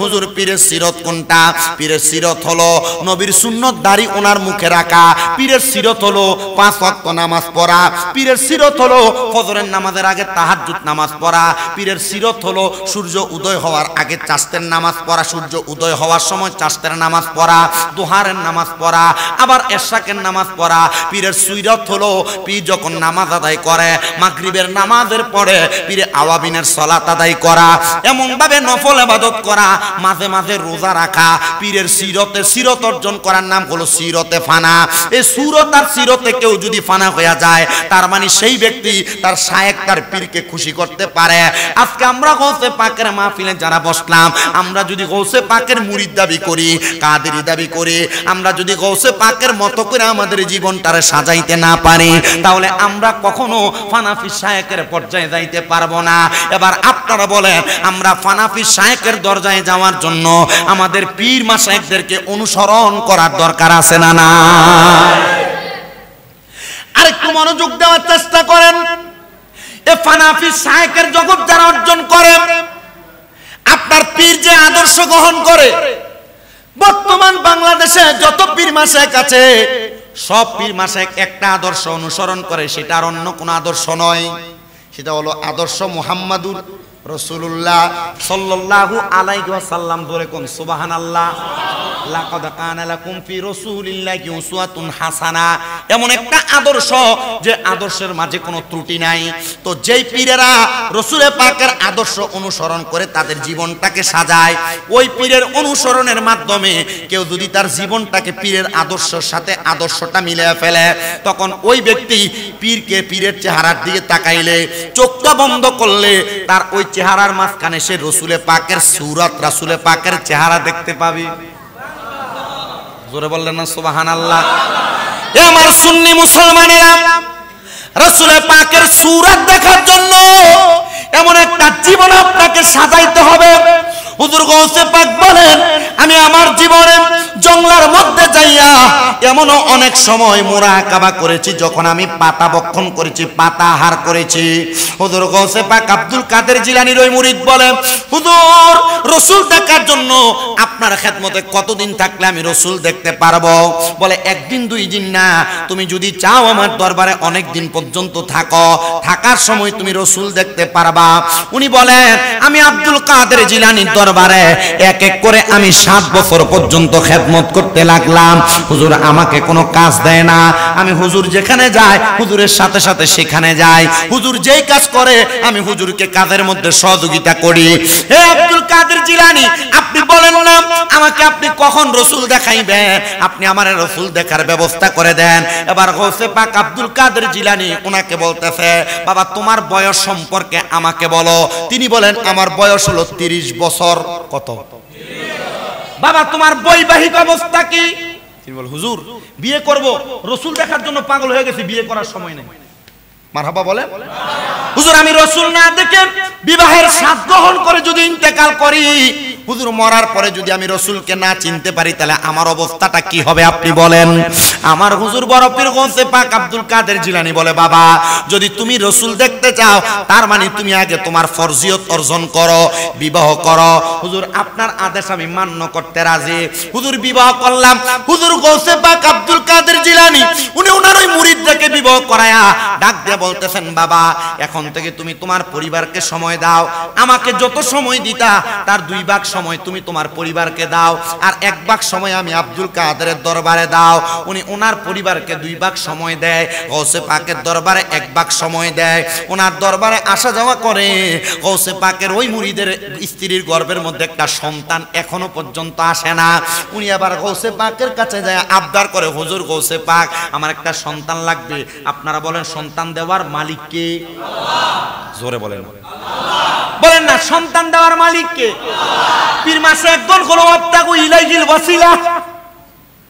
হুজুর পীরের সিরত কোনটা? পীরের সিরত হলো নবীর সুন্নত দাড়ি ওনার মুখে রাখা। পীরের সিরত হলো 5 ওয়াক্ত নামাজ পড়া। পীরের সিরত হলো ফজরের নামাজের আগে তাহাজ্জুদ নামাজ পড়া। পীরের সিরত হলো সূর্য উদয় হওয়ার আগে চাষতের নামাজ পড়া, সূর্য উদয় হওয়ার সময় চাষতের নামাজ পড়া, দুহারের নামাজ পড়া, আবার এশাকের নামাজ পড়া। পীরের সিরত হলো পীর যখন নামাজ আদায় করে মাগরিবের নামাজের পরে পীরে আওয়াবিনের সালাত আদায় করা, এমন ভাবে নফল ইবাদত করা, মাঝে মাঝে রোজা রাখা। পীরের সিরত অর্জন করার নাম হলো সিরতে ফানা। এই সুরত আর সিরতে কেউ যদি ফানা হয়ে যায় তার মানে সেই ব্যক্তি তার শায়েখ তার পীরকে খুশি করতে পারে। আজকে আমরা গৌসে পাকের মাহফিলে যারা বসলাম, আমরা যদি গৌসে পাকের মুরিদ দাবি করি, কাদেরি দাবি করি, আমরা যদি গৌসে পাকের মতো করে আমাদের জীবনটারে সাজাইতে না পারি, তাহলে আমরা কখনো ফানাফি শায়েখের পর্যায়ে যাইতে পারবো না। এবার আপনারা বলেন, আমরা ফানাফি শায়েখের দরজায় যাওয়ার জন্য আমাদের পীর মাশায়েখদেরকে অনুসরণ করার দরকার আছে না? না। আরেকটু মনোযোগ দেওয়ার চেষ্টা করেন। এই ফানাফি শায়েখের জগৎ যারা অর্জন করে, আপনার পীর যে আদর্শ গ্রহণ করে, বর্তমান বাংলাদেশে যত পীর মাশায়েখ আছে সব পীর মাশায়েখ একটা আদর্শ অনুসরণ করে, সেটা আর অন্য কোনো আদর্শ নয়। সেটা হলো আদর্শ মুহাম্মাদুর রাসূলুল্লাহ সাল্লাল্লাহু আলাইহি ওয়াসাল্লাম। ধরে কোন সুবহানাল্লাহ। লাকাদ কানা লাকুম ফি রাসূলিল্লাহি উসওয়াতুন হাসানা, এমন একটা আদর্শ যে আদর্শের মাঝে কোনো ত্রুটি নাই। তো যেই পীরেরা রাসূলের পাকের আদর্শ অনুসরণ করে তাদের জীবনটাকে সাজায়, ওই পীরের অনুসরণের মাধ্যমে কেউ যদি তার জীবনটাকে পীরের আদর্শের সাথে আদর্শটা মিলিয়ে ফেলে, তখন ওই ব্যক্তি পীরের চেহারার দিকে তাকাইলে, চোখটা বন্ধ করলে তার ওই চেহারার মাঝখানে সে রাসূলের পাকের সূরত, রাসূলের পাকের চেহারা দেখতে পাবে। জোরে বললেন না সুবহানাল্লাহ। এ আমার সুন্নি মুসলমানেরা, রাসূলের পাকের সূরত দেখার জন্য এমন একটা জীবন আপনাকে সাজাইতে হবে। হুজুর গৌসে পাক বলেন, আমি আমার জীবনে জঙ্গলার মধ্যে যাইয়া এমনও অনেক সময় মুরাকাবা করেছি যখন আমি পাতা বক্ষণ করেছি, পাতা আহার করেছি। হুজুর গৌসে পাক আব্দুল কাদের জিলানীর ওই মুরিদ বলে, হুজুর রাসূল দেখার জন্য আপনার খেদমতে কতদিন থাকলে আমি রাসূল দেখতে পারবো? বলে, একদিন দুই দিন না, তুমি যদি চাও আমার দরবারে অনেক দিন পর্যন্ত থাকো, থাকার সময় তুমি রাসূল দেখতে পারবা। উনি বলেন, আমি আব্দুল কাদের জিলানীর দরবারে এক এক করে আমি 7 বছর পর্যন্ত খেদমত করতে লাগলাম। হুজুর আমাকে কোনো কাজ দেয় না, আমি হুজুর যেখানে যাই হুজুরের সাথে সাথে সেখানে যাই, হুজুর যেই কাজ করে আমি হুজুরকে কাজের মধ্যে সহযোগিতা করি। হে আব্দুল কাদের জিলানী, আপনি বলেন না আমাকে আপনি কখন রাসূল দেখাইবেন, আপনি আমার রাসূল দেখার ব্যবস্থা করে দেন। এবার গৌসে পাক আব্দুল কাদের জিলানী ওনাকে বলতেছে, বাবা তোমার বয়স সম্পর্কে আমাকে বলো। তিনি বলেন, আমার বয়স হলো 30 বছর। কত? বাবা তোমার বৈবাহিক অবস্থা কি? তিনি বলেন, হুজুর বিয়ে করব, রাসূল দেখার জন্য পাগল হয়ে গেছি, বিয়ে করার সময় নেই। মারহাবা বলেন। হুজুর আমি রাসূল না দেখে বিবাহের স্বাদ গ্রহণ করে যদি ইন্তেকাল করি, হুজুর মরার পরে যদি আমি রাসূলকে না চিনতে পারি তাহলে আমার অবস্থাটা কি হবে আপনি বলেন? আমার হুজুর বড় পীর গৌসে পাক আব্দুল কাদের জিলানী বলে, বাবা যদি তুমি রাসূল দেখতে চাও তার মানে তুমি আগে তোমার ফরজিয়ত অর্জন করো, বিবাহ করো। হুজুর আপনার আদেশ আমি মান্য করতে রাজি। হুজুর বিবাহ করলাম। হুজুর গৌসে পাক আব্দুল কাদের জিলানী উনি ওনার ওই মুরিদকে বিবাহ করায়া ডাক দিয়ে বলতেছেন, বাবা এখন থেকে তুমি তোমার পরিবারকে সময় দাও, আমাকে যত সময় দিতা তার 2 ভাগ সময় তুমি তোমার পরিবারকে দাও, আর 1 ভাগ সময় আমি আব্দুল কাদেরের দরবারে দাও। উনি ওনার পরিবারকে 2 ভাগ সময় দেয়, গৌসে পাকের দরবারে 1 ভাগ সময় দেয়। ওনার দরবারে আসা যাওয়া করে। গৌসে পাকের ওই মুরিদের স্ত্রীর গর্ভের মধ্যে একটা সন্তান এখনো পর্যন্ত আসে না। উনি আবার গৌসে পাকের কাছে যায় আবদার করে, হুজুর গৌসে পাক আমার একটা সন্তান লাগবে। আপনারা বলেন সন্তান দেওয়ার মালিক কে? আল্লাহ। জোরে বলেন বলেন না, সন্তান দেওয়ার মালিক কে? পীর মাশায়েখ একদল হলো আত্তাকু ইলাইহিল ওয়াসিলা।